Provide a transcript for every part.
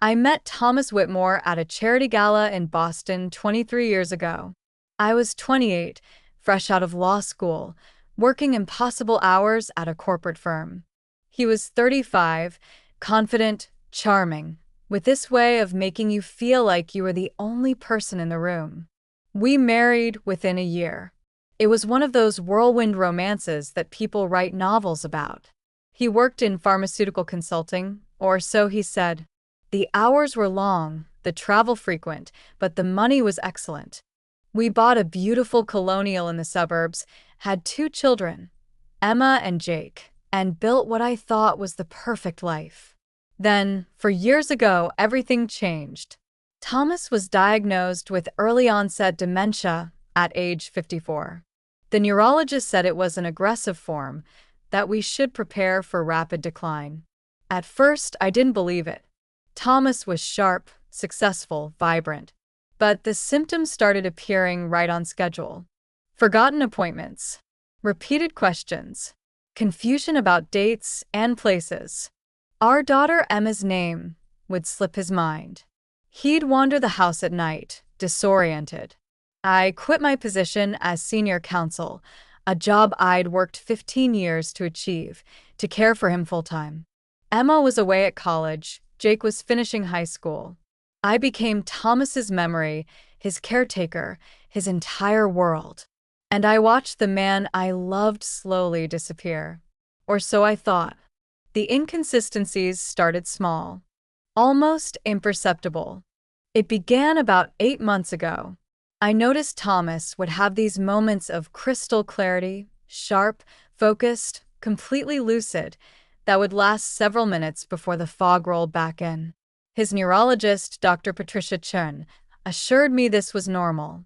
I met Thomas Whitmore at a charity gala in Boston 23 years ago. I was 28, fresh out of law school, working impossible hours at a corporate firm. He was 35, confident, charming, with this way of making you feel like you were the only person in the room. We married within a year. It was one of those whirlwind romances that people write novels about. He worked in pharmaceutical consulting, or so he said. The hours were long, the travel frequent, but the money was excellent. We bought a beautiful colonial in the suburbs, had 2 children, Emma and Jake, and built what I thought was the perfect life. Then, 4 years ago, everything changed. Thomas was diagnosed with early-onset dementia at age 54. The neurologist said it was an aggressive form, that we should prepare for rapid decline. At first, I didn't believe it. Thomas was sharp, successful, vibrant. But the symptoms started appearing right on schedule. Forgotten appointments, repeated questions, confusion about dates and places. Our daughter Emma's name would slip his mind. He'd wander the house at night, disoriented. I quit my position as senior counsel, a job I'd worked 15 years to achieve, to care for him full-time. Emma was away at college. Jake was finishing high school. I became Thomas's memory, his caretaker, his entire world. And I watched the man I loved slowly disappear. Or so I thought. The inconsistencies started small, almost imperceptible. It began about 8 months ago. I noticed Thomas would have these moments of crystal clarity, sharp, focused, completely lucid, that would last several minutes before the fog rolled back in. His neurologist, Dr. Patricia Chen, assured me this was normal.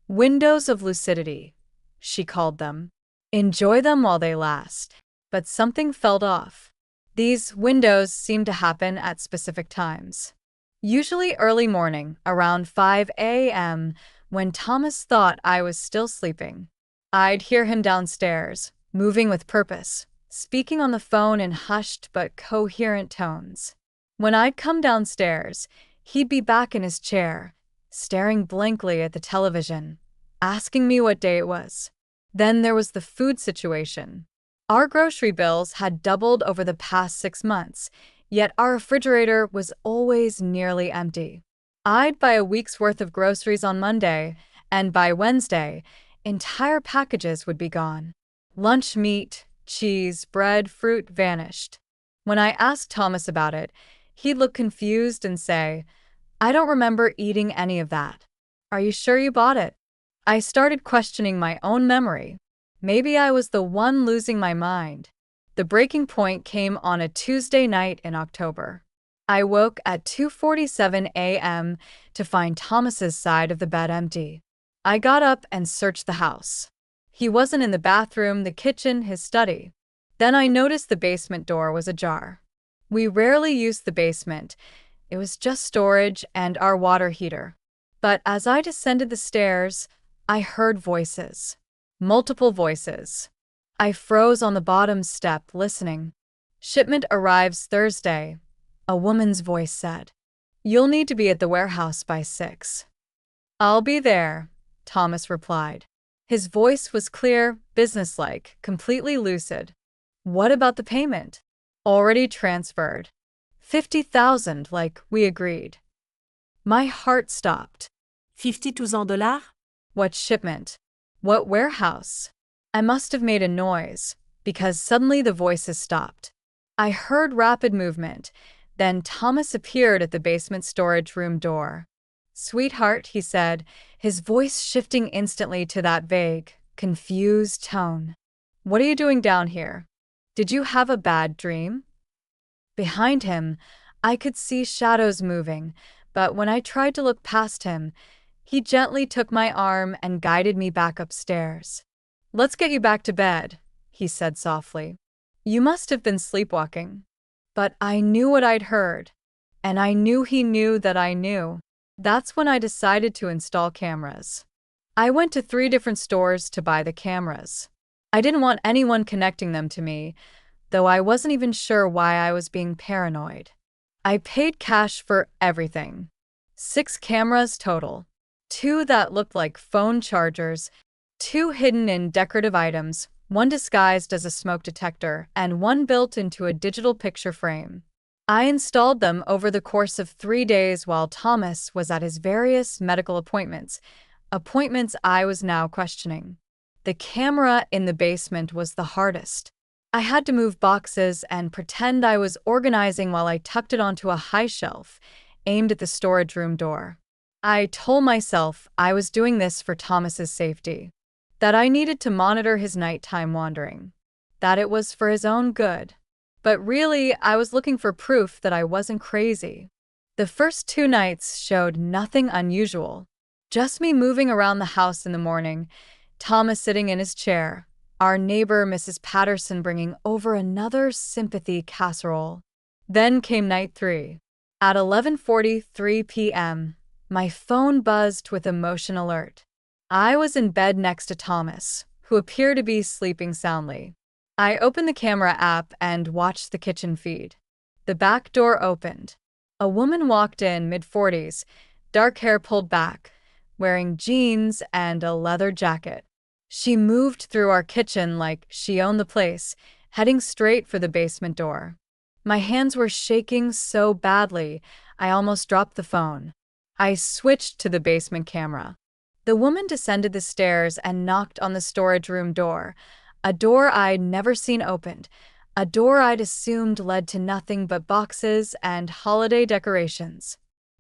Windows of lucidity, she called them. Enjoy them while they last. But something felt off. These windows seemed to happen at specific times. Usually early morning, around 5 a.m., when Thomas thought I was still sleeping. I'd hear him downstairs, moving with purpose, speaking on the phone in hushed but coherent tones. When I'd come downstairs, he'd be back in his chair, staring blankly at the television, asking me what day it was. Then there was the food situation. Our grocery bills had doubled over the past 6 months, yet our refrigerator was always nearly empty. I'd buy a week's worth of groceries on Monday, and by Wednesday, entire packages would be gone. Lunch meat, cheese, bread, fruit vanished. When I asked Thomas about it, he'd look confused and say, "I don't remember eating any of that. Are you sure you bought it?" I started questioning my own memory. Maybe I was the one losing my mind. The breaking point came on a Tuesday night in October. I woke at 2:47 a.m. to find Thomas's side of the bed empty. I got up and searched the house. He wasn't in the bathroom, the kitchen, his study. Then I noticed the basement door was ajar. We rarely used the basement. It was just storage and our water heater. But as I descended the stairs, I heard voices. Multiple voices. I froze on the bottom step, listening. "Shipment arrives Thursday," a woman's voice said. "You'll need to be at the warehouse by 6. "I'll be there," Thomas replied. His voice was clear, businesslike, completely lucid. "What about the payment?" "Already transferred. 50,000, like we agreed." My heart stopped. $50,000? What shipment? What warehouse? I must have made a noise, because suddenly the voices stopped. I heard rapid movement. Then Thomas appeared at the basement storage room door. "Sweetheart," he said, his voice shifting instantly to that vague, confused tone. "What are you doing down here? Did you have a bad dream?" Behind him, I could see shadows moving, but when I tried to look past him, he gently took my arm and guided me back upstairs. "Let's get you back to bed," he said softly. "You must have been sleepwalking." But I knew what I'd heard, and I knew he knew that I knew. That's when I decided to install cameras. I went to 3 different stores to buy the cameras. I didn't want anyone connecting them to me, though I wasn't even sure why I was being paranoid. I paid cash for everything. 6 cameras total. 2 that looked like phone chargers, 2 hidden in decorative items, 1 disguised as a smoke detector, and 1 built into a digital picture frame. I installed them over the course of 3 days while Thomas was at his various medical appointments I was now questioning. The camera in the basement was the hardest. I had to move boxes and pretend I was organizing while I tucked it onto a high shelf, aimed at the storage room door. I told myself I was doing this for Thomas's safety, that I needed to monitor his nighttime wandering, that it was for his own good. But really, I was looking for proof that I wasn't crazy. The first 2 nights showed nothing unusual. Just me moving around the house in the morning, Thomas sitting in his chair, our neighbor Mrs. Patterson bringing over another sympathy casserole. Then came night 3. At 11:43 p.m., my phone buzzed with a motion alert. I was in bed next to Thomas, who appeared to be sleeping soundly. I opened the camera app and watched the kitchen feed. The back door opened. A woman walked in, mid-40s, dark hair pulled back, wearing jeans and a leather jacket. She moved through our kitchen like she owned the place, heading straight for the basement door. My hands were shaking so badly, I almost dropped the phone. I switched to the basement camera. The woman descended the stairs and knocked on the storage room door, a door I'd never seen opened, a door I'd assumed led to nothing but boxes and holiday decorations.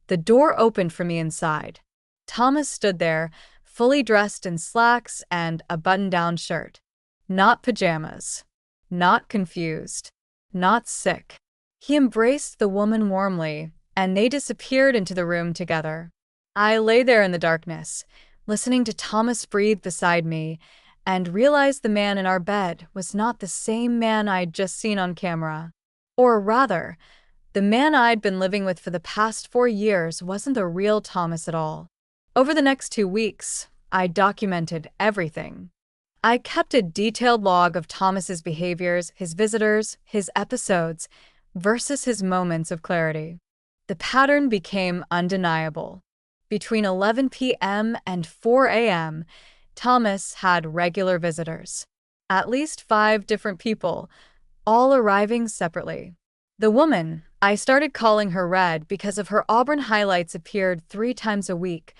The door opened from the inside. Thomas stood there, fully dressed in slacks and a button-down shirt. Not pajamas. Not confused. Not sick. He embraced the woman warmly, and they disappeared into the room together. I lay there in the darkness, listening to Thomas breathe beside me, and realized the man in our bed was not the same man I'd just seen on camera. Or rather, the man I'd been living with for the past 4 years wasn't the real Thomas at all. Over the next 2 weeks, I documented everything. I kept a detailed log of Thomas's behaviors, his visitors, his episodes, versus his moments of clarity. The pattern became undeniable. Between 11 p.m. and 4 a.m., Thomas had regular visitors. At least 5 different people, all arriving separately. The woman, I started calling her Red because of her auburn highlights, appeared 3 times a week,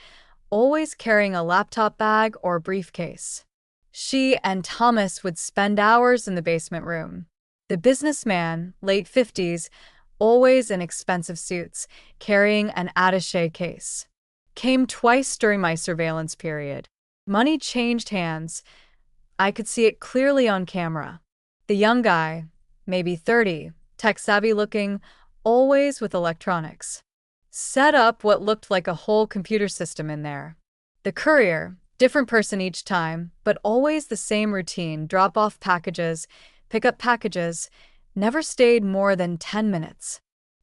always carrying a laptop bag or briefcase. She and Thomas would spend hours in the basement room. The businessman, late 50s, always in expensive suits, carrying an attaché case, came twice during my surveillance period. Money changed hands. I could see it clearly on camera. The young guy, maybe 30, tech-savvy looking, always with electronics, set up what looked like a whole computer system in there. The courier, different person each time, but always the same routine: drop off packages, pick up packages, never stayed more than 10 minutes.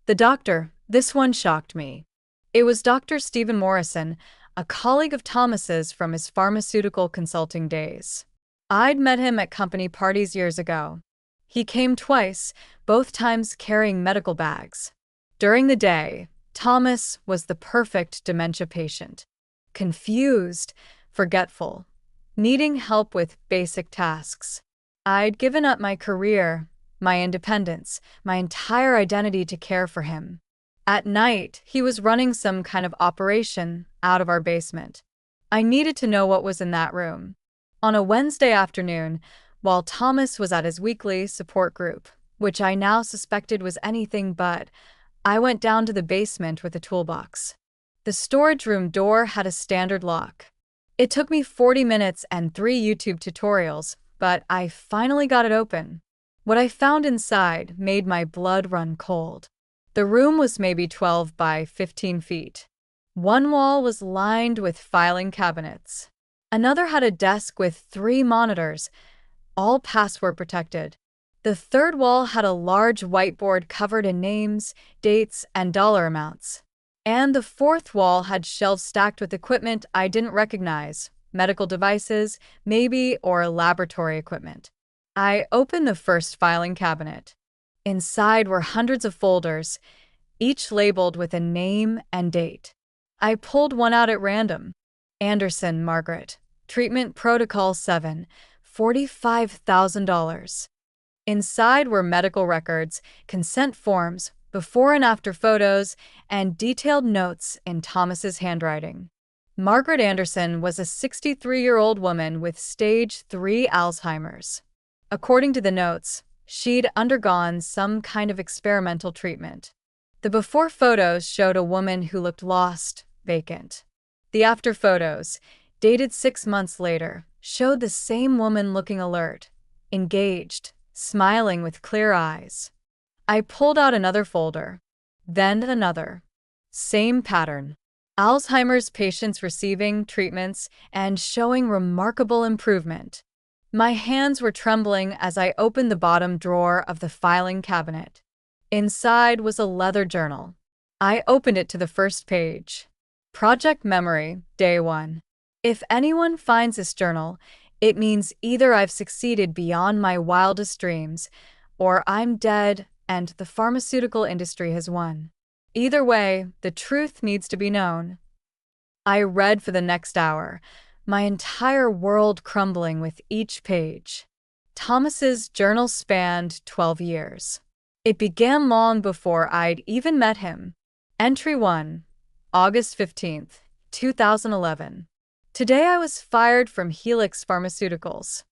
The doctor, this one shocked me. It was Dr. Stephen Morrison, a colleague of Thomas's from his pharmaceutical consulting days. I'd met him at company parties years ago. He came twice, both times carrying medical bags. During the day, Thomas was the perfect dementia patient. Confused, forgetful, needing help with basic tasks. I'd given up my career, my independence, my entire identity to care for him. At night, he was running some kind of operation out of our basement. I needed to know what was in that room. On a Wednesday afternoon, while Thomas was at his weekly support group, which I now suspected was anything but, I went down to the basement with a toolbox. The storage room door had a standard lock. It took me 40 minutes and 3 YouTube tutorials, but I finally got it open. What I found inside made my blood run cold. The room was maybe 12 by 15 feet. One wall was lined with filing cabinets. Another had a desk with 3 monitors, all password protected. The third wall had a large whiteboard covered in names, dates, and dollar amounts. And the fourth wall had shelves stacked with equipment I didn't recognize, medical devices, maybe, or laboratory equipment. I opened the first filing cabinet. Inside were hundreds of folders, each labeled with a name and date. I pulled one out at random. Anderson, Margaret. Treatment Protocol 7, $45,000. Inside were medical records, consent forms, before and after photos, and detailed notes in Thomas's handwriting. Margaret Anderson was a 63-year-old woman with stage 3 Alzheimer's. According to the notes, she'd undergone some kind of experimental treatment. The before photos showed a woman who looked lost, vacant. The after photos, dated 6 months later, showed the same woman looking alert, engaged, smiling with clear eyes. I pulled out another folder, then another. Same pattern. Alzheimer's patients receiving treatments and showing remarkable improvement. My hands were trembling as I opened the bottom drawer of the filing cabinet. Inside was a leather journal. I opened it to the first page. Project Memory, Day 1. If anyone finds this journal, it means either I've succeeded beyond my wildest dreams, or I'm dead and the pharmaceutical industry has won. Either way, the truth needs to be known. I read for the next hour, my entire world crumbling with each page. Thomas's journal spanned 12 years. It began long before I'd even met him. Entry 1, August 15th, 2011. Today I was fired from Helix Pharmaceuticals.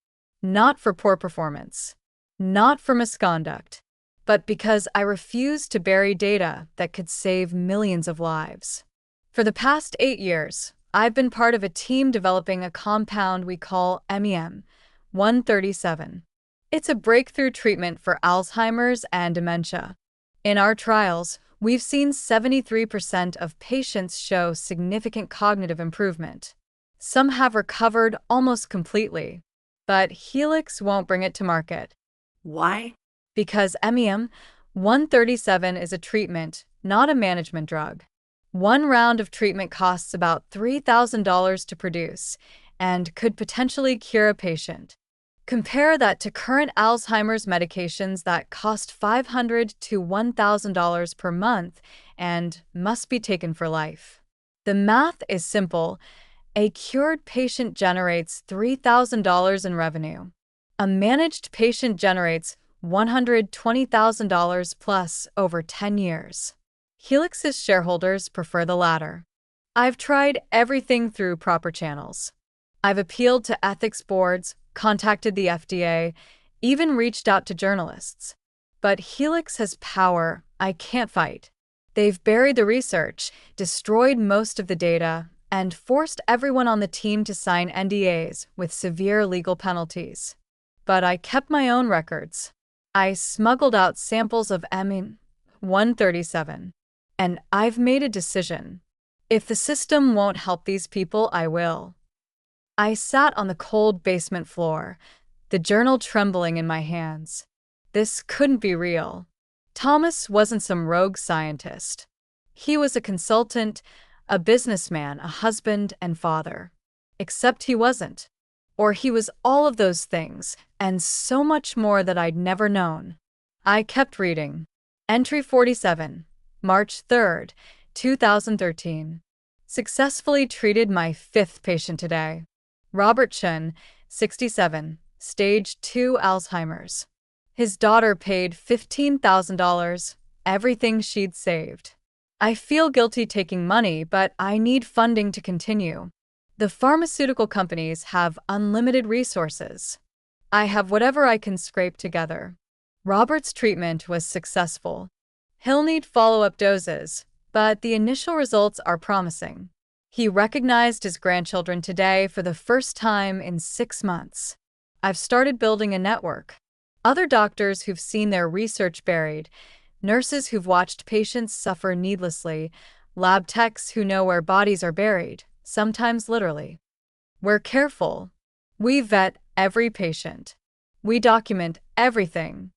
Not for poor performance, not for misconduct, but because I refused to bury data that could save millions of lives. For the past 8 years, I've been part of a team developing a compound we call MEM-137. It's a breakthrough treatment for Alzheimer's and dementia. In our trials, we've seen 73% of patients show significant cognitive improvement. Some have recovered almost completely, but Helix won't bring it to market. Why? Because MEM-137 is a treatment, not a management drug. One round of treatment costs about $3,000 to produce and could potentially cure a patient. Compare that to current Alzheimer's medications that cost $500 to $1,000 per month and must be taken for life. The math is simple. A cured patient generates $3,000 in revenue. A managed patient generates $120,000 plus over 10 years. Helix's shareholders prefer the latter. I've tried everything through proper channels. I've appealed to ethics boards, contacted the FDA, even reached out to journalists. But Helix has power I can't fight. They've buried the research, destroyed most of the data, and forced everyone on the team to sign NDAs with severe legal penalties. But I kept my own records. I smuggled out samples of MEM-137. And I've made a decision. If the system won't help these people, I will. I sat on the cold basement floor, the journal trembling in my hands. This couldn't be real. Thomas wasn't some rogue scientist. He was a consultant, a businessman, a husband and father. Except he wasn't. Or he was all of those things, and so much more that I'd never known. I kept reading. Entry 47, March 3rd, 2013. Successfully treated my 5th patient today. Robert Chen, 67, stage 2 Alzheimer's. His daughter paid $15,000, everything she'd saved. I feel guilty taking money, but I need funding to continue. The pharmaceutical companies have unlimited resources. I have whatever I can scrape together. Robert's treatment was successful. He'll need follow-up doses, but the initial results are promising. He recognized his grandchildren today for the first time in 6 months. I've started building a network. Other doctors who've seen their research buried, nurses who've watched patients suffer needlessly, lab techs who know where bodies are buried, sometimes literally. We're careful. We vet every patient. We document everything.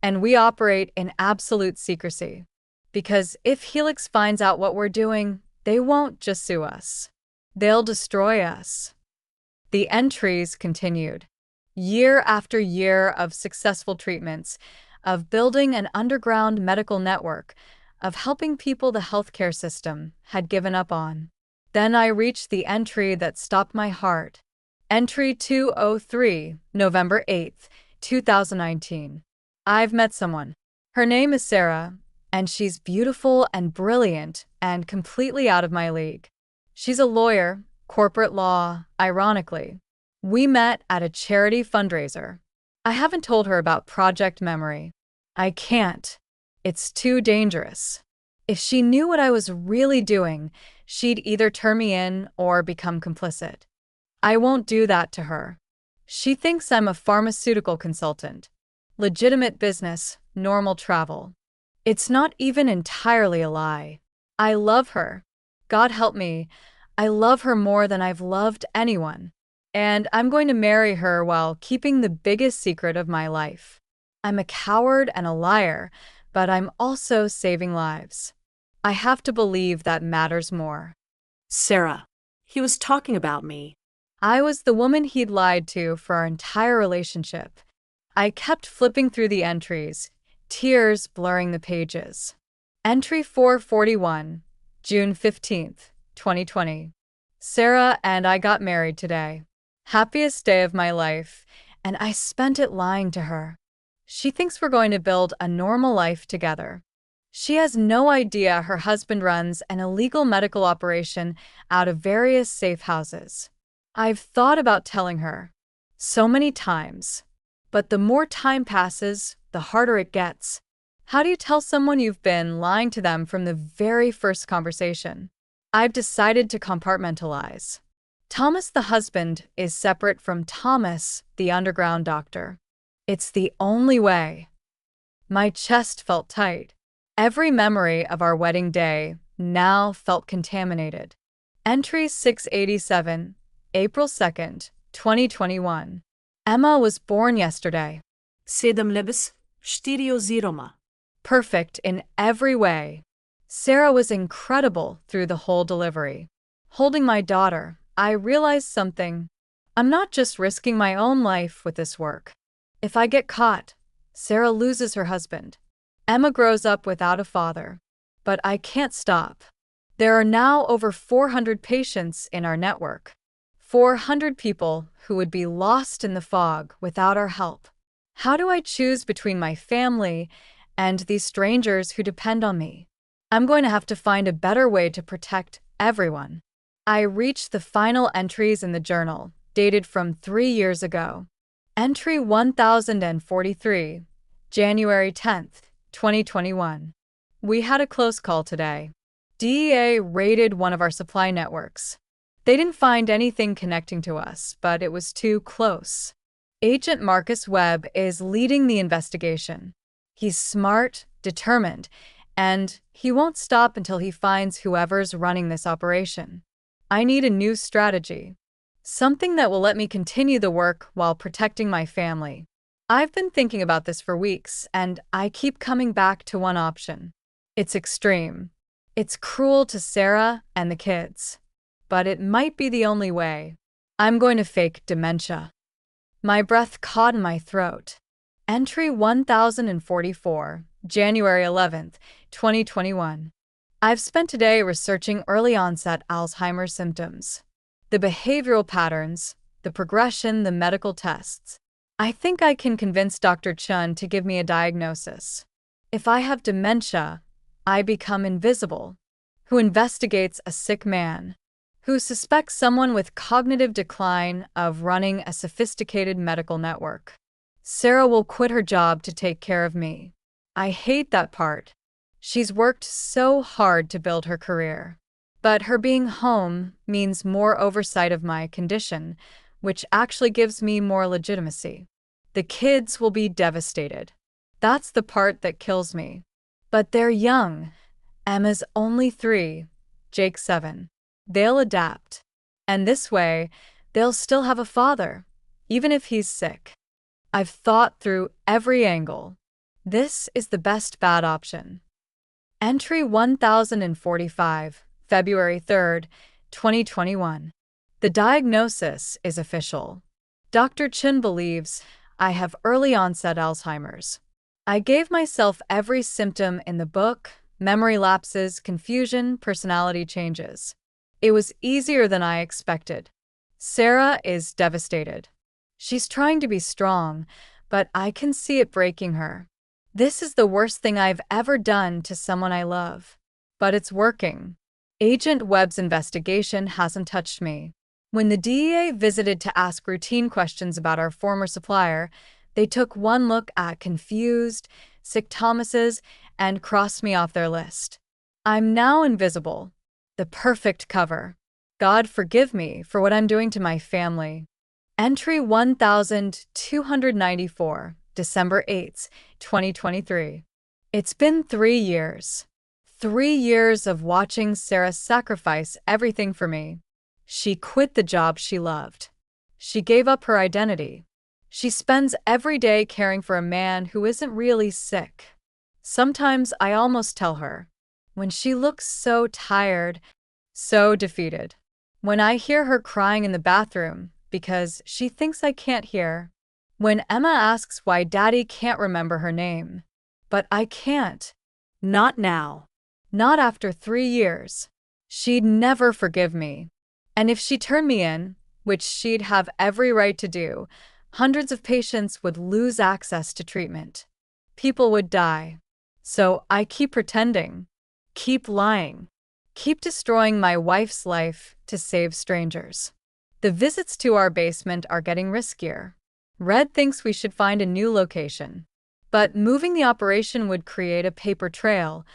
And we operate in absolute secrecy. Because if Helix finds out what we're doing, they won't just sue us. They'll destroy us. The entries continued. Year after year of successful treatments, of building an underground medical network, of helping people the healthcare system had given up on. Then I reached the entry that stopped my heart. Entry 203, November 8th, 2019. I've met someone. Her name is Sarah, and she's beautiful and brilliant and completely out of my league. She's a lawyer, corporate law, ironically. We met at a charity fundraiser. I haven't told her about Project Memory. I can't. It's too dangerous. If she knew what I was really doing, she'd either turn me in or become complicit. I won't do that to her. She thinks I'm a pharmaceutical consultant. Legitimate business, normal travel. It's not even entirely a lie. I love her. God help me, I love her more than I've loved anyone. And I'm going to marry her while keeping the biggest secret of my life. I'm a coward and a liar, but I'm also saving lives. I have to believe that matters more. Sarah, he was talking about me. I was the woman he'd lied to for our entire relationship. I kept flipping through the entries, tears blurring the pages. Entry 441, June 15th, 2020. Sarah and I got married today. Happiest day of my life, and I spent it lying to her. She thinks we're going to build a normal life together. She has no idea her husband runs an illegal medical operation out of various safe houses. I've thought about telling her so many times, but the more time passes, the harder it gets. How do you tell someone you've been lying to them from the very first conversation? I've decided to compartmentalize. Thomas the husband is separate from Thomas the underground doctor. It's the only way. My chest felt tight. Every memory of our wedding day now felt contaminated. Entry 687, April 2nd, 2021. Emma was born yesterday. 7:40. Perfect in every way. Sarah was incredible through the whole delivery. Holding my daughter, I realized something. I'm not just risking my own life with this work. If I get caught, Sarah loses her husband. Emma grows up without a father. But I can't stop. There are now over 400 patients in our network. 400 people who would be lost in the fog without our help. How do I choose between my family and these strangers who depend on me? I'm going to have to find a better way to protect everyone. I reached the final entries in the journal, dated from 3 years ago. Entry 1043, January 10th, 2021. We had a close call today. DEA raided one of our supply networks. They didn't find anything connecting to us, but it was too close. Agent Marcus Webb is leading the investigation. He's smart, determined, and he won't stop until he finds whoever's running this operation. I need a new strategy. Something that will let me continue the work while protecting my family. I've been thinking about this for weeks, and I keep coming back to one option. It's extreme. It's cruel to Sarah and the kids. But it might be the only way. I'm going to fake dementia. My breath caught in my throat. Entry 1044, January 11th, 2021. I've spent today researching early-onset Alzheimer's symptoms. The behavioral patterns, the progression, the medical tests. I think I can convince Dr. Chun to give me a diagnosis. If I have dementia, I become invisible. Who investigates a sick man? Who suspects someone with cognitive decline of running a sophisticated medical network? Sarah will quit her job to take care of me. I hate that part. She's worked so hard to build her career. But her being home means more oversight of my condition, which actually gives me more legitimacy. The kids will be devastated. That's the part that kills me. But they're young. Emma's only 3, Jake's 7. They'll adapt. And this way, they'll still have a father, even if he's sick. I've thought through every angle. This is the best bad option. Entry 1045, February 3rd, 2021. The diagnosis is official. Dr. Chin believes I have early-onset Alzheimer's. I gave myself every symptom in the book, Memory lapses, confusion, personality changes. It was easier than I expected. Sarah is devastated. She's trying to be strong, but I can see it breaking her. This is the worst thing I've ever done to someone I love. But it's working. Agent Webb's investigation hasn't touched me. When the DEA visited to ask routine questions about our former supplier, they took one look at confused, sick Thomases and crossed me off their list. I'm now invisible. The perfect cover. God forgive me for what I'm doing to my family. Entry 1294, December 8th, 2023. It's been 3 years. 3 years of watching Sarah sacrifice everything for me. She quit the job she loved. She gave up her identity. She spends every day caring for a man who isn't really sick. Sometimes I almost tell her, when she looks so tired, so defeated. When I hear her crying in the bathroom because she thinks I can't hear. When Emma asks why Daddy can't remember her name. But I can't. Not now. Not after 3 years. She'd never forgive me. And if she turned me in, which she'd have every right to do, hundreds of patients would lose access to treatment. People would die. So I keep pretending, keep lying, keep destroying my wife's life to save strangers. The visits to our basement are getting riskier. Red thinks we should find a new location. But moving the operation would create a paper trail,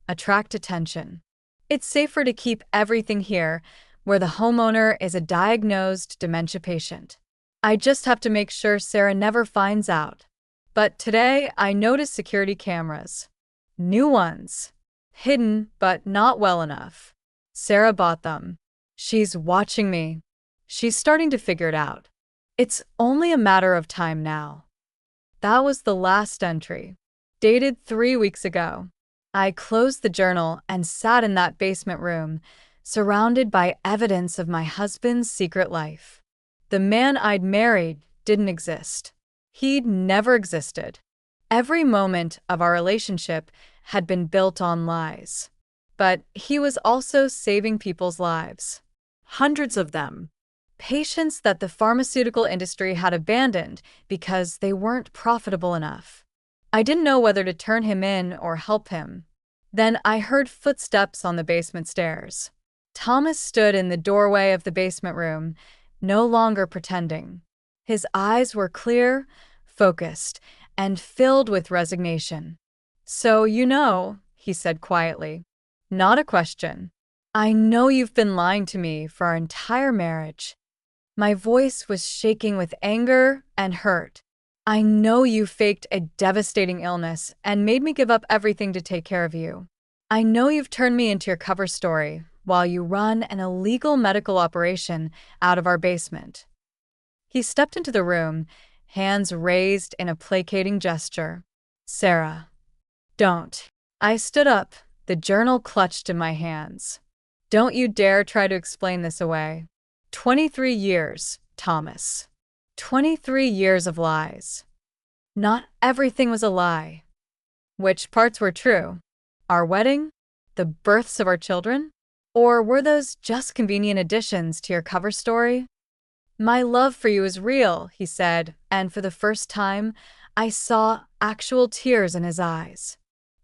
attract attention. It's safer to keep everything here, where the homeowner is a diagnosed dementia patient. I just have to make sure Sarah never finds out. But today, I noticed security cameras. New ones. Hidden, but not well enough. Sarah bought them. She's watching me. She's starting to figure it out. It's only a matter of time now. That was the last entry. Dated 3 weeks ago. I closed the journal and sat in that basement room, surrounded by evidence of my husband's secret life. The man I'd married didn't exist. He'd never existed. Every moment of our relationship had been built on lies. But he was also saving people's lives. Hundreds of them. Patients that the pharmaceutical industry had abandoned because they weren't profitable enough. I didn't know whether to turn him in or help him. Then I heard footsteps on the basement stairs. Thomas stood in the doorway of the basement room, no longer pretending. His eyes were clear, focused, and filled with resignation. "So you know," he said quietly. "Not a question. I know you've been lying to me for our entire marriage." My voice was shaking with anger and hurt. "I know you faked a devastating illness and made me give up everything to take care of you. I know you've turned me into your cover story while you run an illegal medical operation out of our basement." He stepped into the room, hands raised in a placating gesture. "Sarah, don't." I stood up, the journal clutched in my hands. "Don't you dare try to explain this away. 23 years, Thomas. 23 years of lies. Not everything was a lie. Which parts were true? Our wedding? The births of our children? Or were those just convenient additions to your cover story?" "My love for you is real," he said, and for the first time, I saw actual tears in his eyes.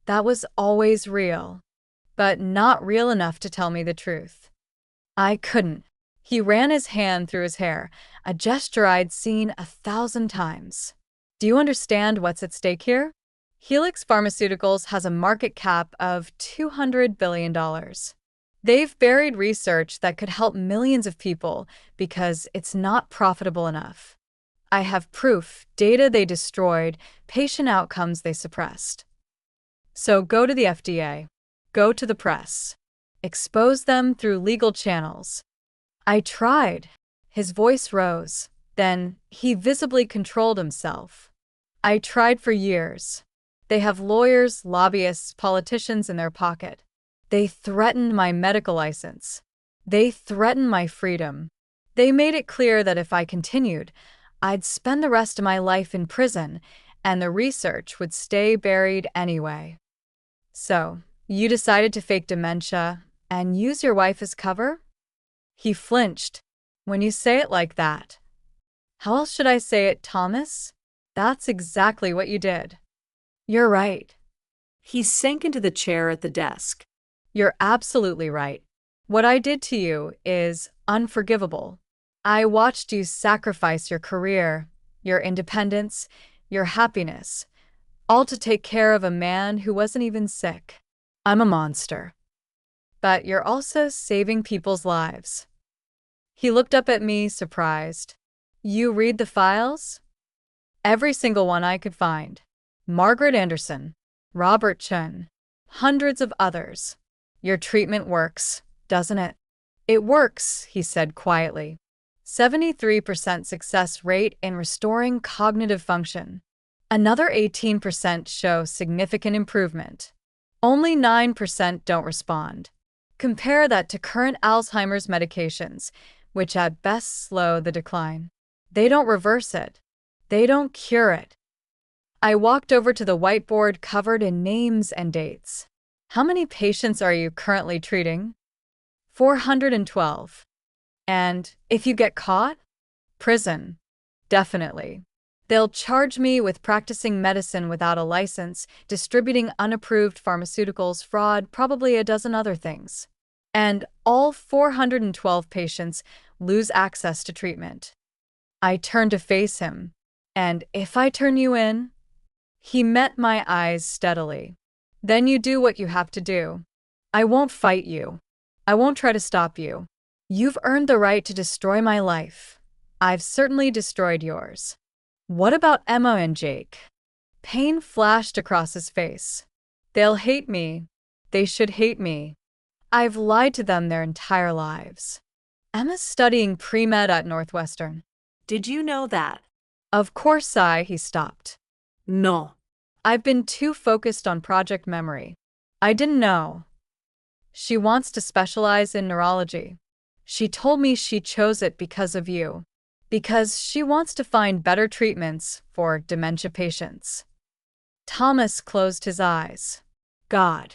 That was always real, but not real enough to tell me the truth. I couldn't. He ran his hand through his hair, a gesture I'd seen 1,000 times. "Do you understand what's at stake here? Helix Pharmaceuticals has a market cap of $200 billion. They've buried research that could help millions of people because it's not profitable enough. I have proof, data they destroyed, patient outcomes they suppressed. So go to the FDA. Go to the press. Expose them through legal channels." I tried. His voice rose. Then he visibly controlled himself. "I tried for years. They have lawyers, lobbyists, politicians in their pocket. They threatened my medical license. They threatened my freedom. They made it clear that if I continued, I'd spend the rest of my life in prison, and the research would stay buried anyway. So, You decided to fake dementia and use your wife as cover? He flinched. When you say it like that. How else should I say it, Thomas? That's exactly what you did. You're right. He sank into the chair at the desk. You're absolutely right. What I did to you is unforgivable. I watched you sacrifice your career, your independence, your happiness, all to take care of a man who wasn't even sick. I'm a monster. But you're also saving people's lives. He looked up at me, surprised. You read the files? Every single one I could find. Margaret Anderson, Robert Chun, hundreds of others. Your treatment works, doesn't it? It works, he said quietly. 73% success rate in restoring cognitive function. Another 18% show significant improvement. Only 9% don't respond. Compare that to current Alzheimer's medications, which at best slow the decline. They don't reverse it. They don't cure it. I walked over to the whiteboard covered in names and dates. How many patients are you currently treating? 412. And if you get caught? Prison. Definitely. They'll charge me with practicing medicine without a license, distributing unapproved pharmaceuticals, fraud, probably a dozen other things. And all 412 patients lose access to treatment. I turned to face him. And if I turn you in? He met my eyes steadily. Then you do what you have to do. I won't fight you. I won't try to stop you. You've earned the right to destroy my life. I've certainly destroyed yours. What about Emma and Jake? Pain flashed across his face. They'll hate me. They should hate me. I've lied to them their entire lives. Emma's studying pre-med at Northwestern. Did you know that? Of course he stopped. No. I've been too focused on project memory. I didn't know. She wants to specialize in neurology. She told me she chose it because of you. Because she wants to find better treatments for dementia patients. Thomas closed his eyes. God.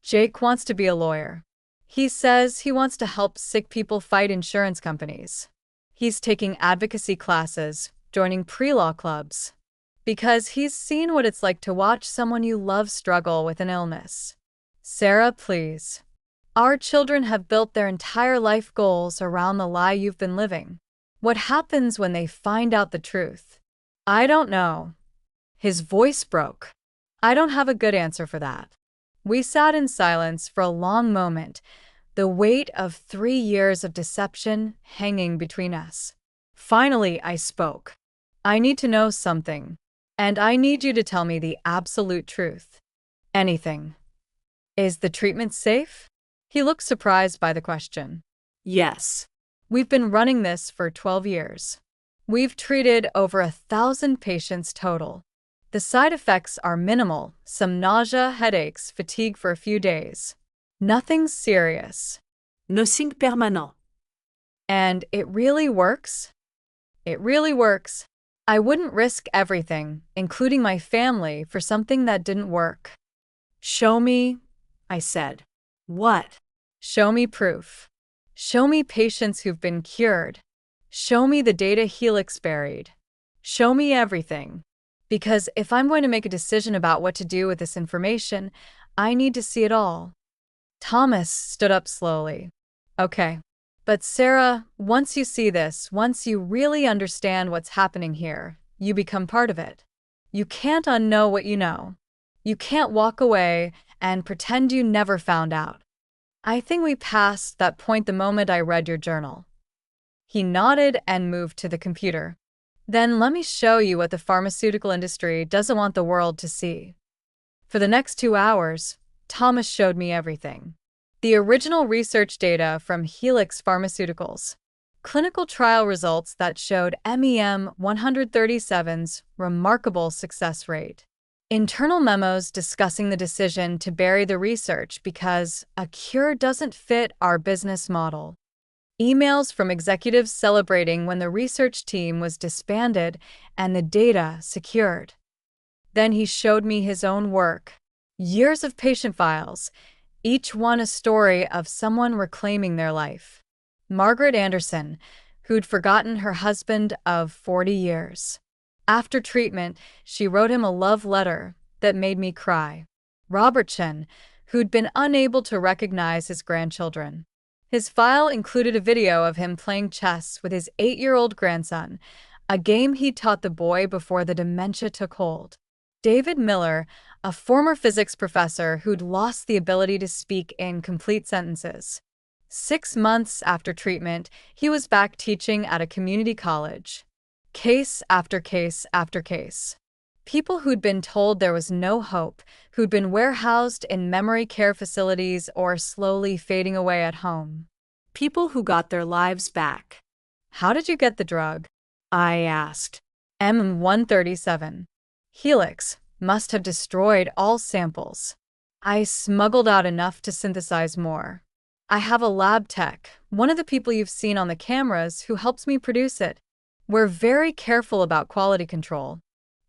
Jake wants to be a lawyer. He says he wants to help sick people fight insurance companies. He's taking advocacy classes, joining pre-law clubs. Because he's seen what it's like to watch someone you love struggle with an illness. Sarah, please. Our children have built their entire life goals around the lie you've been living. What happens when they find out the truth? I don't know. His voice broke. I don't have a good answer for that. We sat in silence for a long moment, the weight of 3 years of deception hanging between us. Finally, I spoke. I need to know something, and I need you to tell me the absolute truth. Anything. Is the treatment safe? He looked surprised by the question. Yes. We've been running this for 12 years. We've treated over 1,000 patients total. The side effects are minimal, some nausea, headaches, fatigue for a few days. Nothing serious. Nothing permanent. And it really works? It really works. I wouldn't risk everything, including my family, for something that didn't work. Show me, I said. What? Show me proof. Show me patients who've been cured. Show me the data Helix buried. Show me everything. Because if I'm going to make a decision about what to do with this information, I need to see it all. Thomas stood up slowly. Okay. But Sarah, once you see this, once you really understand what's happening here, you become part of it. You can't unknow what you know. You can't walk away and pretend you never found out. I think we passed that point the moment I read your journal. He nodded and moved to the computer. Then let me show you what the pharmaceutical industry doesn't want the world to see. For the next 2 hours, Thomas showed me everything. The original research data from Helix Pharmaceuticals. Clinical trial results that showed MEM 137's remarkable success rate. Internal memos discussing the decision to bury the research because a cure doesn't fit our business model. Emails from executives celebrating when the research team was disbanded and the data secured. Then he showed me his own work. Years of patient files, each one a story of someone reclaiming their life. Margaret Anderson, who'd forgotten her husband of 40 years. After treatment, she wrote him a love letter that made me cry. Robert Chen, who'd been unable to recognize his grandchildren. His file included a video of him playing chess with his 8-year-old grandson, a game he taught the boy before the dementia took hold. David Miller, a former physics professor who'd lost the ability to speak in complete sentences. 6 months after treatment, he was back teaching at a community college. Case after case after case. People who'd been told there was no hope, who'd been warehoused in memory care facilities or slowly fading away at home. People who got their lives back. How did you get the drug? I asked. M137. Helix must have destroyed all samples. I smuggled out enough to synthesize more. I have a lab tech, one of the people you've seen on the cameras, who helps me produce it. We're very careful about quality control.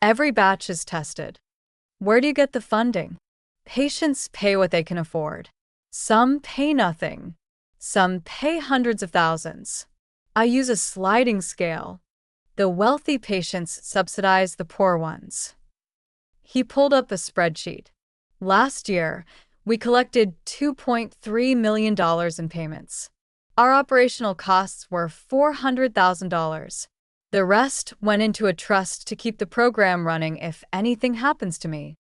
Every batch is tested. Where do you get the funding? Patients pay what they can afford. Some pay nothing. Some pay hundreds of thousands. I use a sliding scale. The wealthy patients subsidize the poor ones. He pulled up a spreadsheet. Last year, we collected $2.3 million in payments. Our operational costs were $400,000. The rest went into a trust to keep the program running if anything happens to me.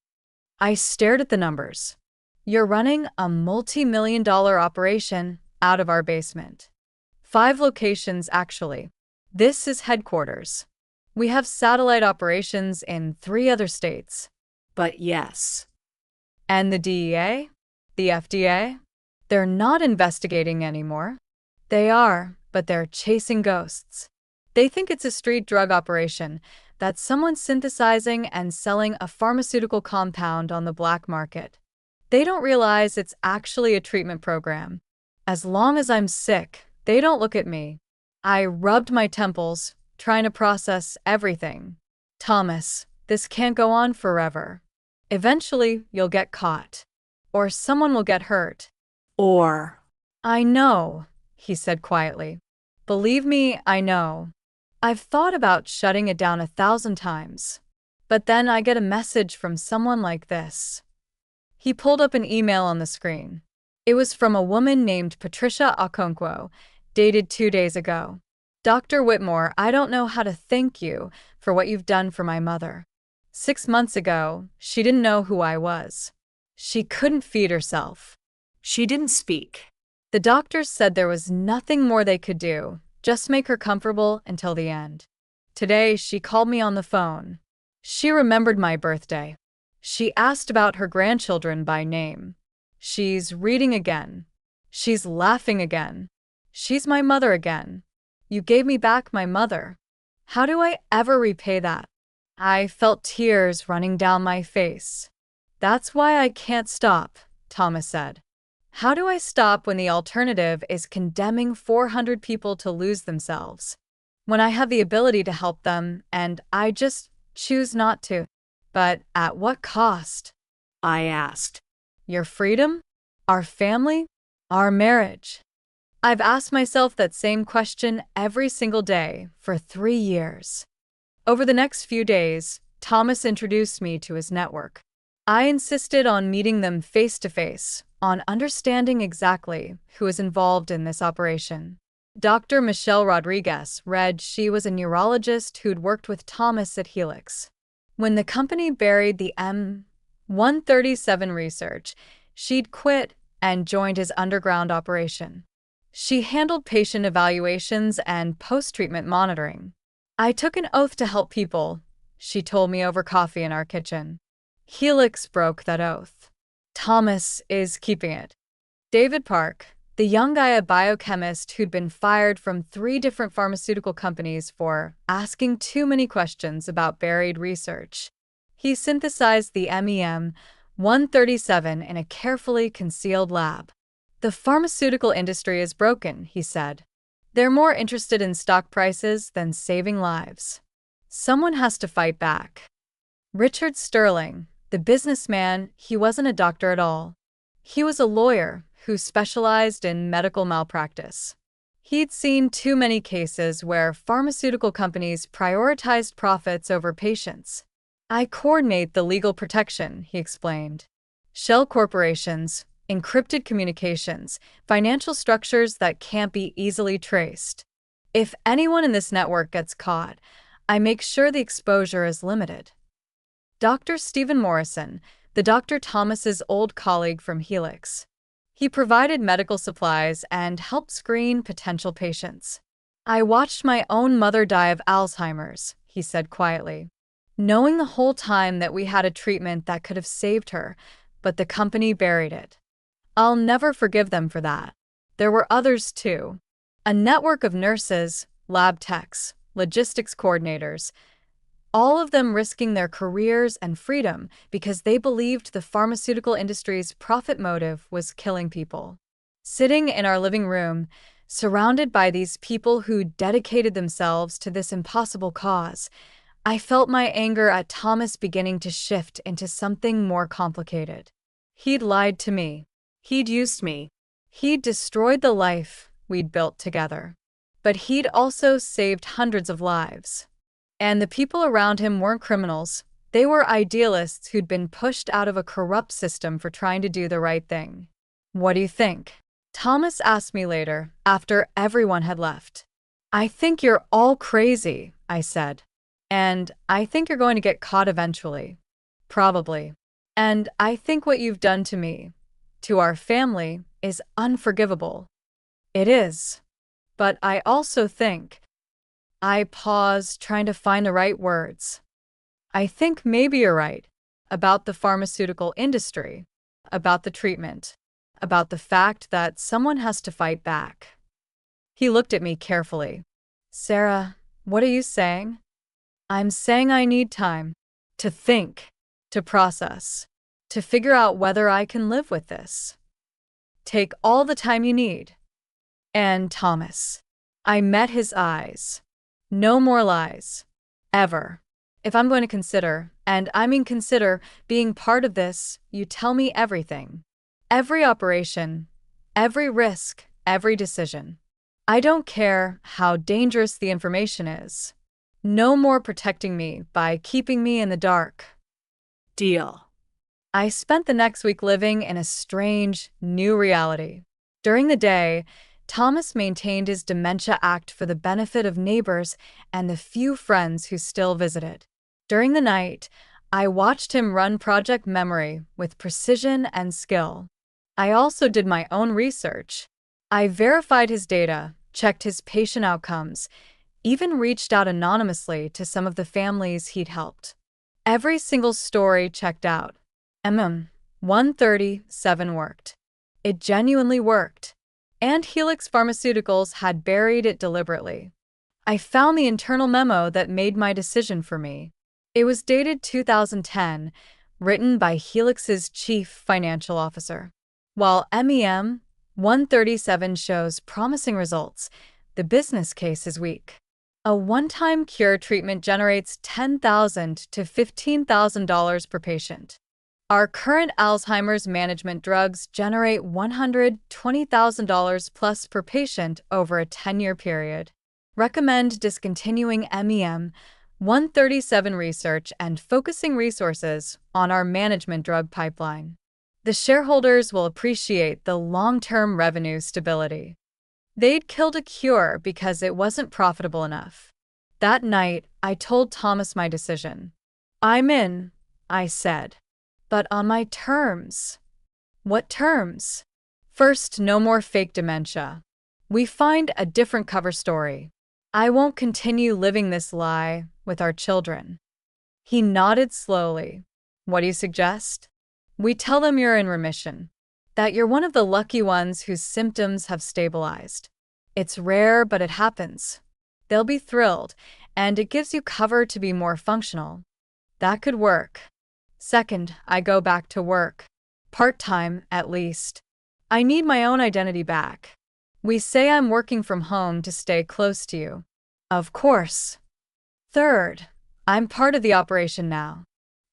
I stared at the numbers. You're running a multi-million-dollar operation out of our basement. 5 locations, actually. This is headquarters. We have satellite operations in 3 other states. But yes. And the DEA? The FDA? They're not investigating anymore. They are, but they're chasing ghosts. They think it's a street drug operation, that someone's synthesizing and selling a pharmaceutical compound on the black market. They don't realize it's actually a treatment program. As long as I'm sick, they don't look at me. I rubbed my temples, trying to process everything. Thomas, this can't go on forever. Eventually, you'll get caught. Or someone will get hurt. Or. I know, he said quietly. Believe me, I know. I've thought about shutting it down 1,000 times. But then I get a message from someone like this. He pulled up an email on the screen. It was from a woman named Patricia Okonkwo, dated 2 days ago. Dr. Whitmore, I don't know how to thank you for what you've done for my mother. 6 months ago, she didn't know who I was. She couldn't feed herself. She didn't speak. The doctors said there was nothing more they could do, just make her comfortable until the end. Today, she called me on the phone. She remembered my birthday. She asked about her grandchildren by name. She's reading again. She's laughing again. She's my mother again. You gave me back my mother. How do I ever repay that? I felt tears running down my face. That's why I can't stop, Thomas said. How do I stop when the alternative is condemning 400 people to lose themselves? When I have the ability to help them, and I just choose not to. But at what cost? I asked. Your freedom? Our family? Our marriage? I've asked myself that same question every single day for 3 years. Over the next few days, Thomas introduced me to his network. I insisted on meeting them face to face, on understanding exactly who is involved in this operation. Dr. Michelle Rodriguez read she was a neurologist who'd worked with Thomas at Helix. When the company buried the M137 research, she'd quit and joined his underground operation. She handled patient evaluations and post-treatment monitoring. I took an oath to help people, she told me over coffee in our kitchen. Helix broke that oath. Thomas is keeping it. David Park, the young guy, a biochemist who'd been fired from 3 different pharmaceutical companies for asking too many questions about buried research. He synthesized the MEM-137 in a carefully concealed lab. The pharmaceutical industry is broken, he said. They're more interested in stock prices than saving lives. Someone has to fight back. Richard Sterling, The businessman, he wasn't a doctor at all. He was a lawyer who specialized in medical malpractice. He'd seen too many cases where pharmaceutical companies prioritized profits over patients. I coordinate the legal protection, he explained. Shell corporations, encrypted communications, financial structures that can't be easily traced. If anyone in this network gets caught, I make sure the exposure is limited. Dr. Stephen Morrison, the Dr. Thomas's old colleague from Helix. He provided medical supplies and helped screen potential patients. I watched my own mother die of Alzheimer's, he said quietly, knowing the whole time that we had a treatment that could have saved her, but the company buried it. I'll never forgive them for that. There were others too. A network of nurses, lab techs, logistics coordinators, all of them risking their careers and freedom because they believed the pharmaceutical industry's profit motive was killing people. Sitting in our living room, surrounded by these people who dedicated themselves to this impossible cause, I felt my anger at Thomas beginning to shift into something more complicated. He'd lied to me. He'd used me. He'd destroyed the life we'd built together. But he'd also saved hundreds of lives. And the people around him weren't criminals. They were idealists who'd been pushed out of a corrupt system for trying to do the right thing. What do you think? Thomas asked me later, after everyone had left. I think you're all crazy, I said. And I think you're going to get caught eventually. Probably. And I think what you've done to me, to our family, is unforgivable. It is. But I also think. I paused, trying to find the right words. I think maybe you're right. About the pharmaceutical industry. About the treatment. About the fact that someone has to fight back. He looked at me carefully. Sarah, what are you saying? I'm saying I need time. To think. To process. To figure out whether I can live with this. Take all the time you need. And Thomas. I met his eyes. No more lies. Ever. If I'm going to consider, and I mean consider, being part of this, you tell me everything. Every operation, every risk, every decision. I don't care how dangerous the information is. No more protecting me by keeping me in the dark. Deal. I spent the next week living in a strange, new reality. During the day, Thomas maintained his dementia act for the benefit of neighbors and the few friends who still visited. During the night, I watched him run Project Memory with precision and skill. I also did my own research. I verified his data, checked his patient outcomes, even reached out anonymously to some of the families he'd helped. Every single story checked out. 137 worked. It genuinely worked. And Helix Pharmaceuticals had buried it deliberately. I found the internal memo that made my decision for me. It was dated 2010, written by Helix's chief financial officer. While MEM 137 shows promising results, the business case is weak. A one-time cure treatment generates $10,000 to $15,000 per patient. Our current Alzheimer's management drugs generate $120,000 plus per patient over a 10-year period. Recommend discontinuing MEM 137 research and focusing resources on our management drug pipeline. The shareholders will appreciate the long-term revenue stability. They'd killed a cure because it wasn't profitable enough. That night, I told Thomas my decision. I'm in, I said. But on my terms. What terms? First, no more fake dementia. We find a different cover story. I won't continue living this lie with our children. He nodded slowly. What do you suggest? We tell them you're in remission, that you're one of the lucky ones whose symptoms have stabilized. It's rare, but it happens. They'll be thrilled, and it gives you cover to be more functional. That could work. Second, I go back to work. Part-time, at least. I need my own identity back. We say I'm working from home to stay close to you. Of course. Third, I'm part of the operation now.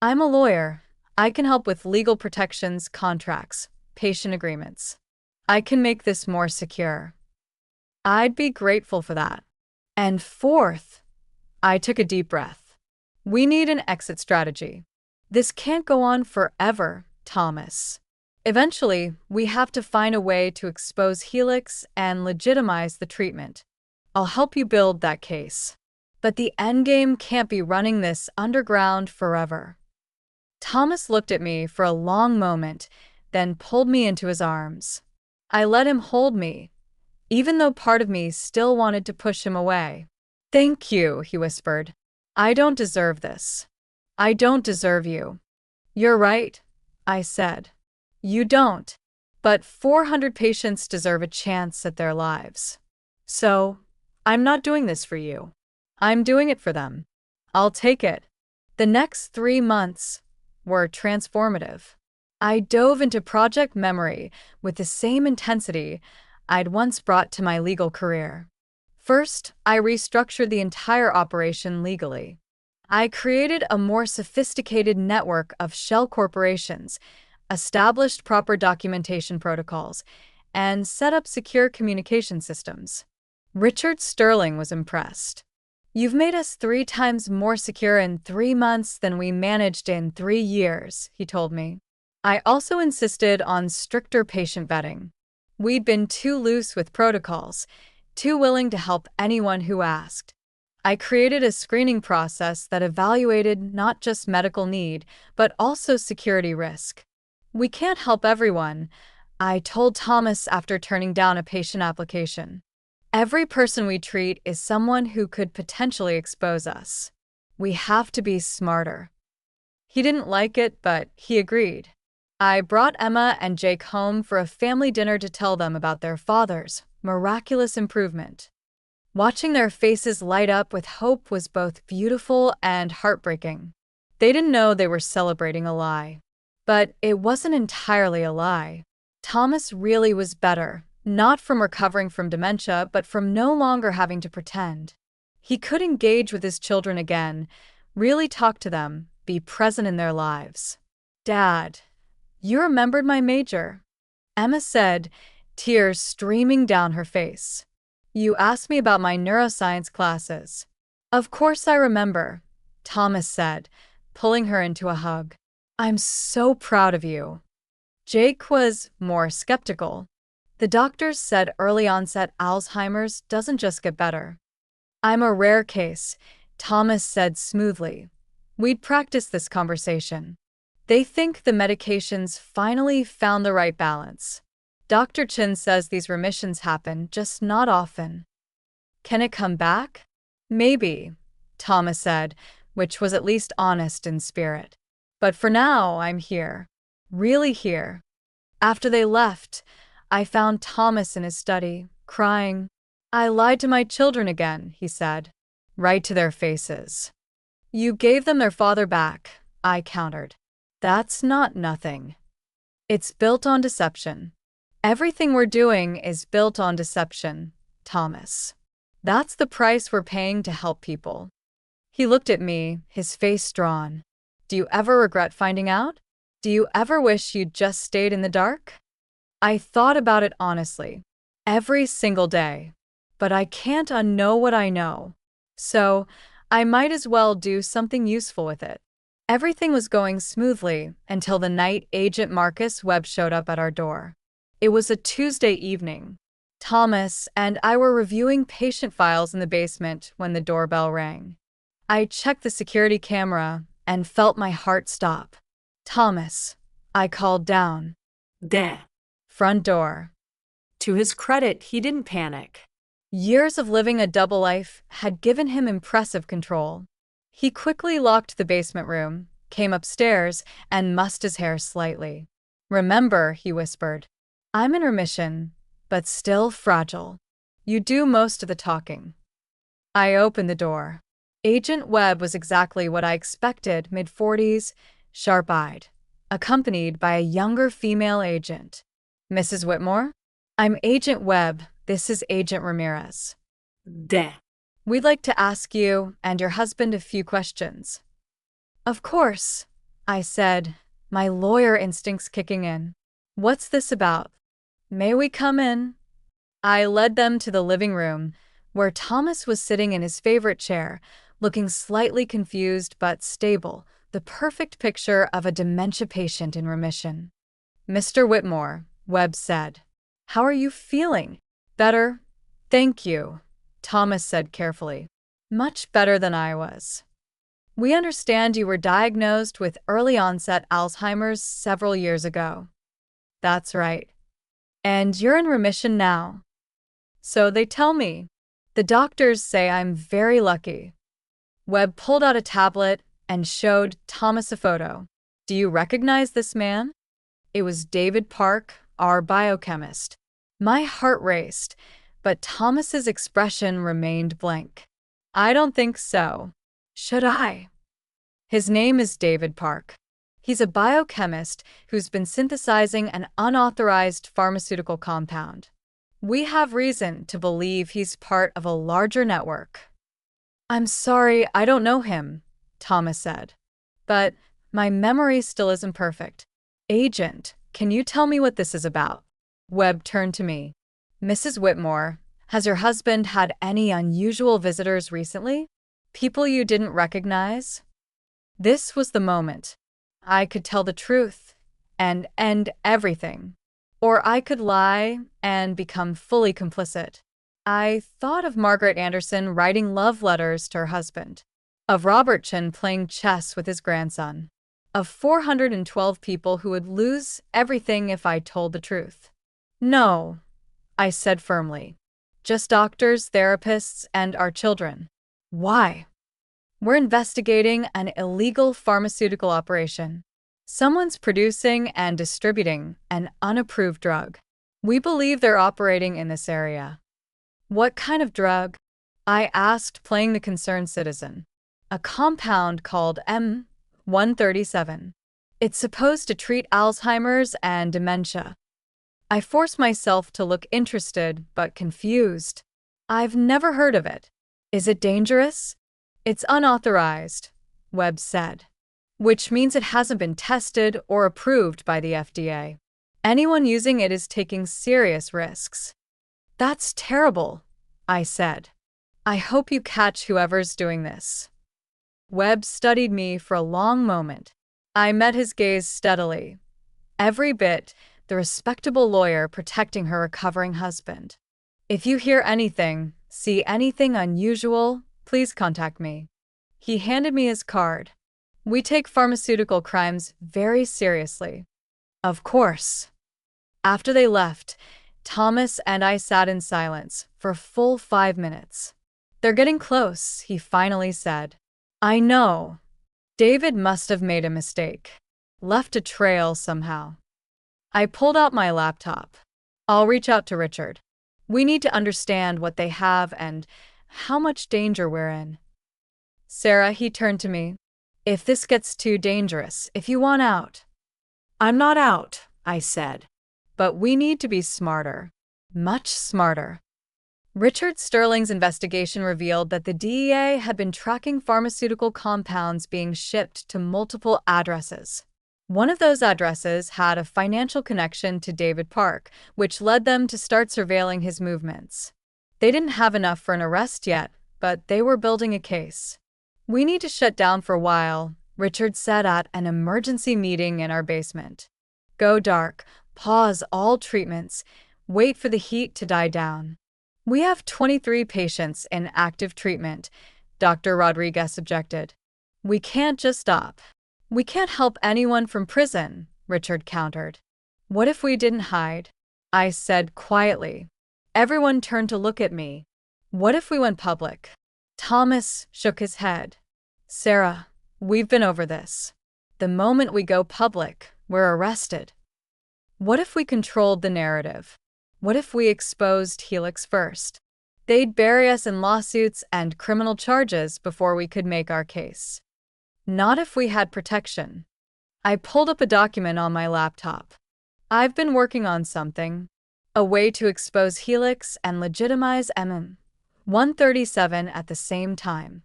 I'm a lawyer. I can help with legal protections, contracts, patient agreements. I can make this more secure. I'd be grateful for that. And fourth, I took a deep breath. We need an exit strategy. This can't go on forever, Thomas. Eventually, we have to find a way to expose Helix and legitimize the treatment. I'll help you build that case. But the endgame can't be running this underground forever. Thomas looked at me for a long moment, then pulled me into his arms. I let him hold me, even though part of me still wanted to push him away. "Thank you," he whispered. "I don't deserve this. I don't deserve you." "You're right," I said. "You don't. But 400 patients deserve a chance at their lives. So, I'm not doing this for you. I'm doing it for them. I'll take it." The next 3 months were transformative. I dove into project memory with the same intensity I'd once brought to my legal career. First, I restructured the entire operation legally. I created a more sophisticated network of shell corporations, established proper documentation protocols, and set up secure communication systems. Richard Sterling was impressed. "You've made us 3 times more secure in 3 months than we managed in 3 years," he told me. I also insisted on stricter patient vetting. We'd been too loose with protocols, too willing to help anyone who asked. I created a screening process that evaluated not just medical need, but also security risk. "We can't help everyone," I told Thomas after turning down a patient application. "Every person we treat is someone who could potentially expose us. We have to be smarter." He didn't like it, but he agreed. I brought Emma and Jake home for a family dinner to tell them about their father's miraculous improvement. Watching their faces light up with hope was both beautiful and heartbreaking. They didn't know they were celebrating a lie. But it wasn't entirely a lie. Thomas really was better, not from recovering from dementia, but from no longer having to pretend. He could engage with his children again, really talk to them, be present in their lives. "Dad, you remembered my major," Emma said, tears streaming down her face. "You asked me about my neuroscience classes." "Of course I remember," Thomas said, pulling her into a hug. "I'm so proud of you." Jake was more skeptical. "The doctors said early-onset Alzheimer's doesn't just get better." "I'm a rare case," Thomas said smoothly. We'd practiced this conversation. "They think the medications finally found the right balance. Dr. Chin says these remissions happen, just not often." "Can it come back?" "Maybe," Thomas said, which was at least honest in spirit. "But for now, I'm here. Really here." After they left, I found Thomas in his study, crying. "I lied to my children again," he said. "Right to their faces." "You gave them their father back," I countered. "That's not nothing. It's built on deception." "Everything we're doing is built on deception, Thomas. That's the price we're paying to help people." He looked at me, his face drawn. "Do you ever regret finding out? Do you ever wish you'd just stayed in the dark?" I thought about it honestly. Every single day. But I can't unknow what I know. So, I might as well do something useful with it. Everything was going smoothly until the night Agent Marcus Webb showed up at our door. It was a Tuesday evening. Thomas and I were reviewing patient files in the basement when the doorbell rang. I checked the security camera and felt my heart stop. "Thomas," I called down. "Deh." Front door. To his credit, he didn't panic. Years of living a double life had given him impressive control. He quickly locked the basement room, came upstairs, and mussed his hair slightly. "Remember," he whispered, "I'm in remission, but still fragile. You do most of the talking." I opened the door. Agent Webb was exactly what I expected, mid-40s, sharp-eyed, accompanied by a younger female agent. "Mrs. Whitmore?" "I'm Agent Webb. This is Agent Ramirez. Deh. We'd like to ask you and your husband a few questions." "Of course," I said, my lawyer instincts kicking in. What's this about? May we come in? I led them to the living room, where Thomas was sitting in his favorite chair, looking slightly confused but stable, the perfect picture of a dementia patient in remission. Mr. Whitmore, Webb said. How are you feeling? Better, thank you, Thomas said carefully. Much better than I was. We understand you were diagnosed with early-onset Alzheimer's several years ago. That's right. And you're in remission now. So they tell me. The doctors say I'm very lucky. Webb pulled out a tablet and showed Thomas a photo. Do you recognize this man? It was David Park, our biochemist. My heart raced, but Thomas's expression remained blank. I don't think so. Should I? His name is David Park. He's a biochemist who's been synthesizing an unauthorized pharmaceutical compound. We have reason to believe he's part of a larger network. I'm sorry, I don't know him, Thomas said. But my memory still isn't perfect. Agent, can you tell me what this is about? Webb turned to me. Mrs. Whitmore, has your husband had any unusual visitors recently? People you didn't recognize? This was the moment. I could tell the truth and end everything. Or I could lie and become fully complicit. I thought of Margaret Anderson writing love letters to her husband, of Robert Chin playing chess with his grandson, of 412 people who would lose everything if I told the truth. No, I said firmly. Just doctors, therapists, and our children. Why? We're investigating an illegal pharmaceutical operation. Someone's producing and distributing an unapproved drug. We believe they're operating in this area. What kind of drug? I asked, playing the concerned citizen. A compound called M137. It's supposed to treat Alzheimer's and dementia. I forced myself to look interested but confused. I've never heard of it. Is it dangerous? It's unauthorized, Webb said, which means it hasn't been tested or approved by the FDA. Anyone using it is taking serious risks. That's terrible, I said. I hope you catch whoever's doing this. Webb studied me for a long moment. I met his gaze steadily. Every bit the respectable lawyer protecting her recovering husband. If you hear anything, see anything unusual, please contact me. He handed me his card. We take pharmaceutical crimes very seriously. Of course. After they left, Thomas and I sat in silence for a full 5 minutes. They're getting close, he finally said. I know. David must have made a mistake. Left a trail somehow. I pulled out my laptop. I'll reach out to Richard. We need to understand what they have and how much danger we're in. Sarah, he turned to me. If this gets too dangerous, if you want out. I'm not out, I said. But we need to be smarter. Much smarter. Richard Sterling's investigation revealed that the DEA had been tracking pharmaceutical compounds being shipped to multiple addresses. One of those addresses had a financial connection to David Park, which led them to start surveilling his movements. They didn't have enough for an arrest yet, but they were building a case. We need to shut down for a while, Richard said at an emergency meeting in our basement. Go dark, pause all treatments, wait for the heat to die down. We have 23 patients in active treatment, Dr. Rodriguez objected. We can't just stop. We can't help anyone from prison, Richard countered. What if we didn't hide? I said quietly. Everyone turned to look at me. What if we went public? Thomas shook his head. Sarah, we've been over this. The moment we go public, we're arrested. What if we controlled the narrative? What if we exposed Helix first? They'd bury us in lawsuits and criminal charges before we could make our case. Not if we had protection. I pulled up a document on my laptop. I've been working on something. A way to expose Helix and legitimize MM137 at the same time.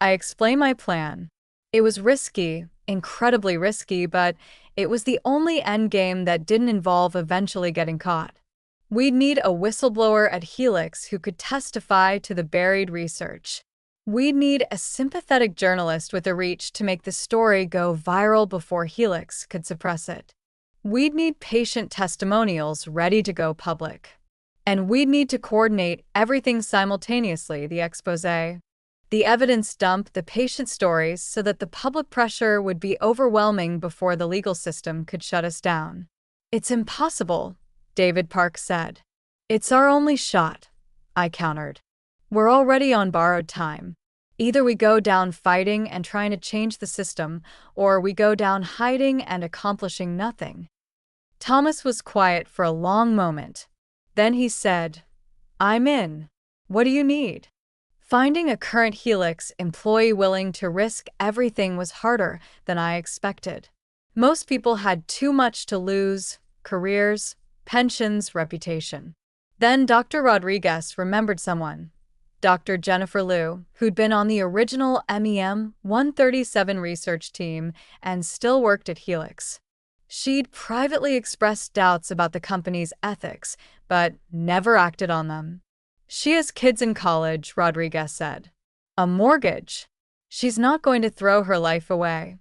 I explained my plan. It was risky, Incredibly risky, but it was the only endgame that didn't involve eventually getting caught. We'd need a whistleblower at Helix who could testify to the buried research. We'd need a sympathetic journalist with a reach to make the story go viral before Helix could suppress it. We'd need patient testimonials ready to go public. And we'd need to coordinate everything simultaneously, the exposé, the evidence dump, the patient stories, so that the public pressure would be overwhelming before the legal system could shut us down. It's impossible, David Park said. It's our only shot, I countered. We're already on borrowed time. Either we go down fighting and trying to change the system, or we go down hiding and accomplishing nothing. Thomas was quiet for a long moment. Then he said, I'm in. What do you need? Finding a current Helix employee willing to risk everything was harder than I expected. Most people had too much to lose: careers, pensions, reputation. Then Dr. Rodriguez remembered someone. Dr. Jennifer Liu, who'd been on the original MEM 137 research team and still worked at Helix. She'd privately expressed doubts about the company's ethics, but never acted on them. She has kids in college, Rodriguez said. A mortgage. She's not going to throw her life away.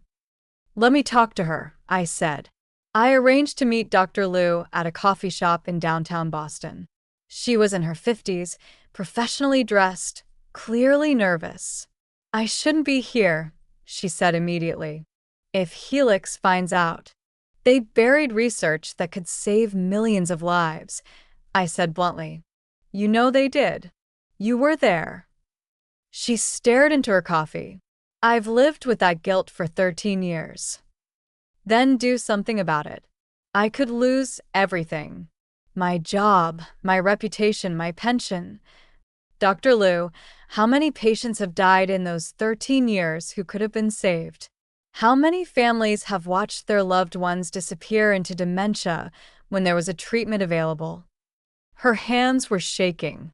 Let me talk to her, I said. I arranged to meet Dr. Liu at a coffee shop in downtown Boston. She was in her 50s, professionally dressed, clearly nervous. I shouldn't be here, she said immediately. If Helix finds out. They buried research that could save millions of lives, I said bluntly. You know they did. You were there. She stared into her coffee. I've lived with that guilt for 13 years. Then do something about it. I could lose everything. My job, my reputation, my pension. Dr. Liu, how many patients have died in those 13 years who could have been saved? How many families have watched their loved ones disappear into dementia when there was a treatment available? Her hands were shaking.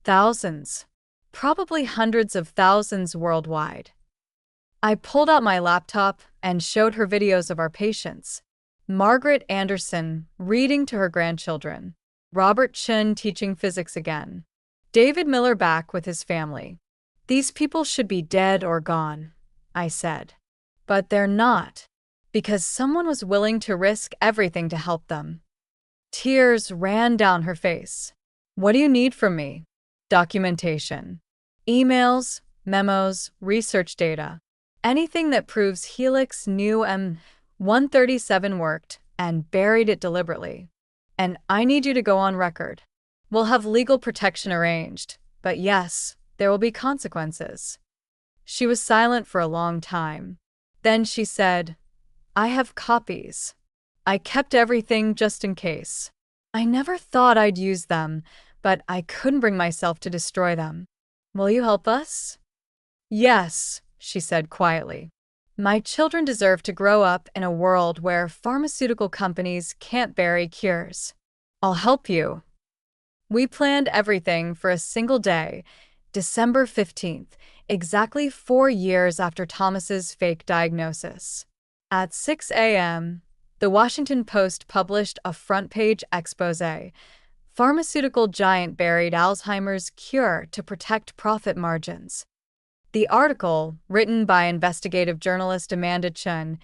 Thousands. Probably hundreds of thousands worldwide. I pulled out my laptop and showed her videos of our patients. Margaret Anderson reading to her grandchildren. Robert Chun teaching physics again. David Miller back with his family. These people should be dead or gone, I said. But they're not, because someone was willing to risk everything to help them. Tears ran down her face. What do you need from me? Documentation. Emails, memos, research data. Anything that proves Helix knew M137 worked and buried it deliberately. And I need you to go on record. We'll have legal protection arranged, but yes, there will be consequences. She was silent for a long time. Then she said, I have copies. I kept everything just in case. I never thought I'd use them, but I couldn't bring myself to destroy them. Will you help us? Yes, she said quietly. My children deserve to grow up in a world where pharmaceutical companies can't bury cures. I'll help you. We planned everything for a single day, December 15th, exactly 4 years after Thomas's fake diagnosis. At 6 a.m., the Washington Post published a front-page exposé. Pharmaceutical giant buried Alzheimer's cure to protect profit margins. The article, written by investigative journalist Amanda Chun,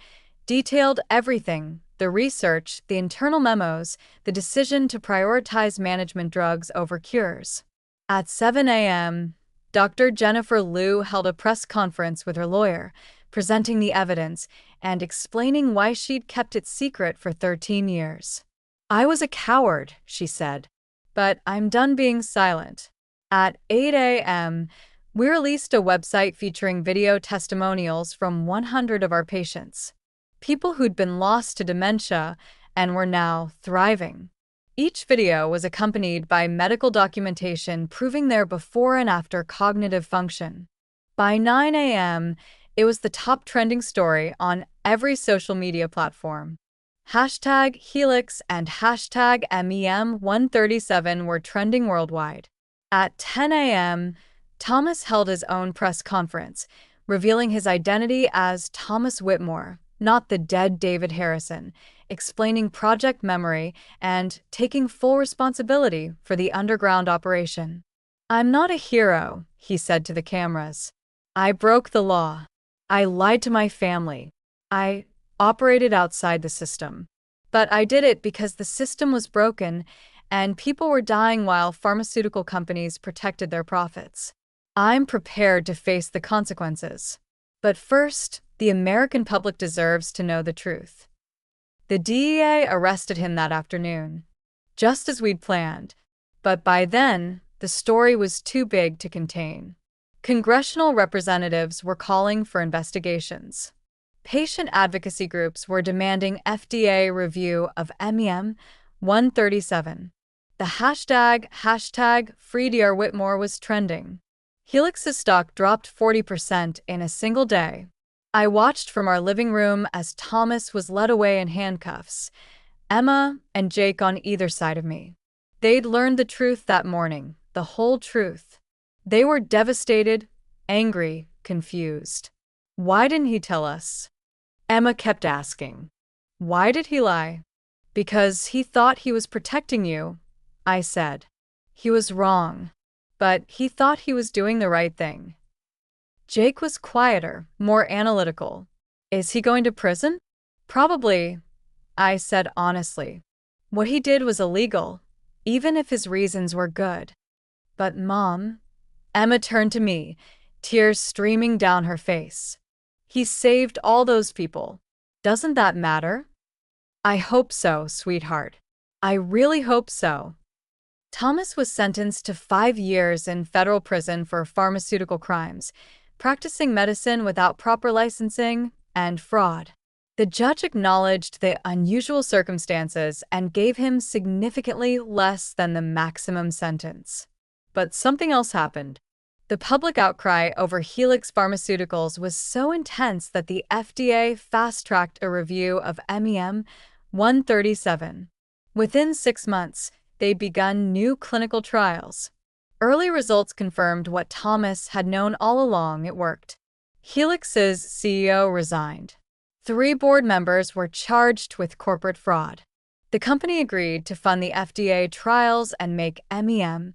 detailed everything: the research, the internal memos, the decision to prioritize management drugs over cures. At 7 a.m., Dr. Jennifer Liu held a press conference with her lawyer, presenting the evidence and explaining why she'd kept it secret for 13 years. I was a coward, she said, but I'm done being silent. At 8 a.m., we released a website featuring video testimonials from 100 of our patients, people who'd been lost to dementia and were now thriving. Each video was accompanied by medical documentation proving their before and after cognitive function. By 9 a.m., it was the top trending story on every social media platform. Hashtag Helix and hashtag MEM137 were trending worldwide. At 10 a.m., Thomas held his own press conference, revealing his identity as Thomas Whitmore, not the dead David Harrison, explaining Project Memory and taking full responsibility for the underground operation. "I'm not a hero," he said to the cameras. "I broke the law. I lied to my family. I operated outside the system. But I did it because the system was broken and people were dying while pharmaceutical companies protected their profits. I'm prepared to face the consequences. But first, the American public deserves to know the truth." The DEA arrested him that afternoon, just as we'd planned. But by then, the story was too big to contain. Congressional representatives were calling for investigations. Patient advocacy groups were demanding FDA review of MEM 137. The hashtag #FreeDrWhitmore was trending. Helix's stock dropped 40% in a single day. I watched from our living room as Thomas was led away in handcuffs, Emma and Jake on either side of me. They'd learned the truth that morning, the whole truth. They were devastated, angry, confused. "Why didn't he tell us?" Emma kept asking. "Why did he lie?" "Because he thought he was protecting you," I said. "He was wrong. But he thought he was doing the right thing." Jake was quieter, more analytical. "Is he going to prison?" "Probably," I said honestly. "What he did was illegal, even if his reasons were good." "But Mom," Emma turned to me, tears streaming down her face. "He saved all those people. Doesn't that matter?" "I hope so, sweetheart. I really hope so." Thomas was sentenced to 5 years in federal prison for pharmaceutical crimes, practicing medicine without proper licensing, and fraud. The judge acknowledged the unusual circumstances and gave him significantly less than the maximum sentence. But something else happened. The public outcry over Helix Pharmaceuticals was so intense that the FDA fast-tracked a review of MEM 137. Within 6 months, they'd begun new clinical trials. Early results confirmed what Thomas had known all along: it worked. Helix's CEO resigned. 3 board members were charged with corporate fraud. The company agreed to fund the FDA trials and make MEM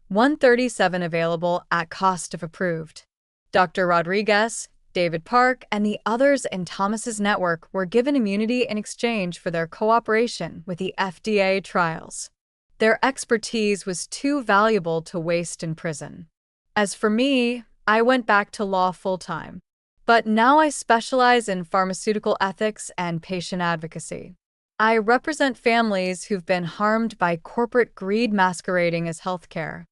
137 available at cost if approved. Dr. Rodriguez, David Park, and the others in Thomas's network were given immunity in exchange for their cooperation with the FDA trials. Their expertise was too valuable to waste in prison. As for me, I went back to law full-time. But now I specialize in pharmaceutical ethics and patient advocacy. I represent families who've been harmed by corporate greed masquerading as healthcare.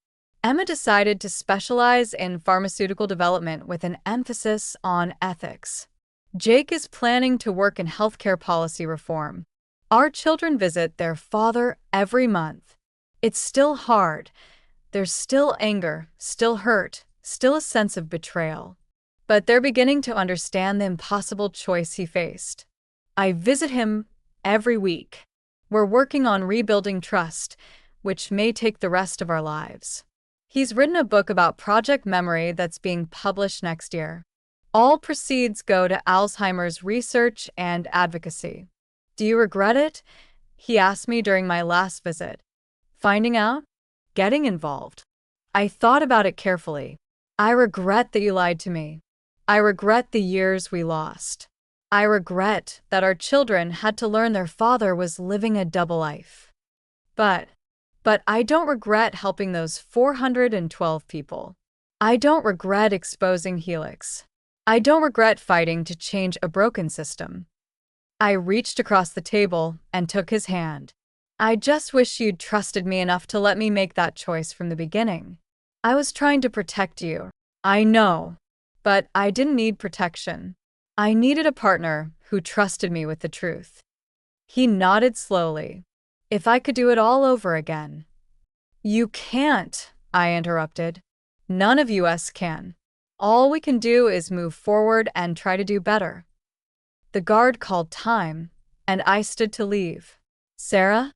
Emma decided to specialize in pharmaceutical development with an emphasis on ethics. Jake is planning to work in healthcare policy reform. Our children visit their father every month. It's still hard. There's still anger, still hurt, still a sense of betrayal. But they're beginning to understand the impossible choice he faced. I visit him every week. We're working on rebuilding trust, which may take the rest of our lives. He's written a book about Project Memory that's being published next year. All proceeds go to Alzheimer's research and advocacy. "Do you regret it?" he asked me during my last visit. "Finding out? Getting involved?" I thought about it carefully. I regret that you lied to me. I regret the years we lost. I regret that our children had to learn their father was living a double life. But I don't regret helping those 412 people. I don't regret exposing Helix. I don't regret fighting to change a broken system. I reached across the table and took his hand. "I just wish you'd trusted me enough to let me make that choice from the beginning. I was trying to protect you. I know. But I didn't need protection. I needed a partner who trusted me with the truth." He nodded slowly. "If I could do it all over again." "You can't," I interrupted. "None of us can. All we can do is move forward and try to do better." The guard called time, and I stood to leave. "Sarah?"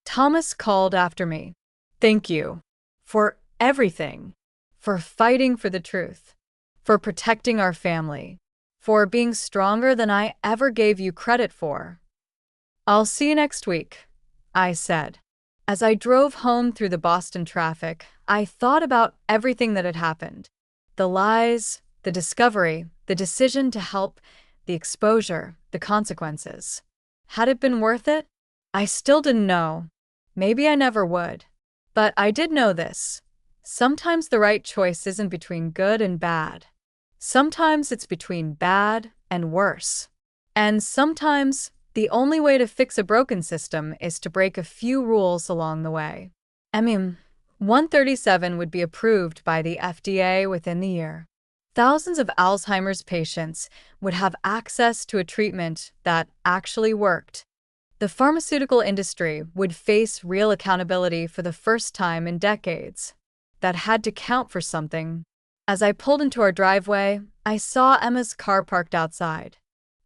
Thomas called after me. "Thank you. For everything. For fighting for the truth. For protecting our family. for being stronger than I ever gave you credit for. I'll see you next week, I said. As I drove home through the Boston traffic, I thought about everything that had happened. The lies, the discovery, the decision to help, the exposure, the consequences. Had it been worth it? I still didn't know. Maybe I never would. But I did know this. Sometimes the right choice isn't between good and bad. Sometimes it's between bad and worse. And sometimes the only way to fix a broken system is to break a few rules along the way. 137 would be approved by the FDA within the year. Thousands of Alzheimer's patients would have access to a treatment that actually worked. The pharmaceutical industry would face real accountability for the first time in decades. That had to count for something. As I pulled into our driveway, I saw Emma's car parked outside.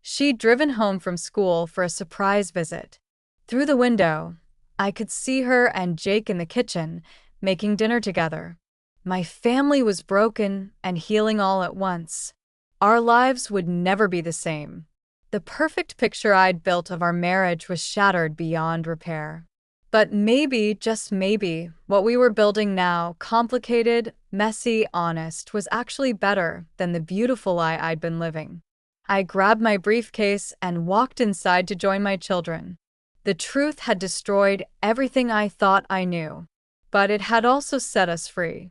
She'd driven home from school for a surprise visit. Through the window, I could see her and Jake in the kitchen, making dinner together. My family was broken and healing all at once. Our lives would never be the same. The perfect picture I'd built of our marriage was shattered beyond repair. But maybe, just maybe, what we were building now, complicated, messy, honest, was actually better than the beautiful lie I'd been living. I grabbed my briefcase and walked inside to join my children. The truth had destroyed everything I thought I knew, but it had also set us free.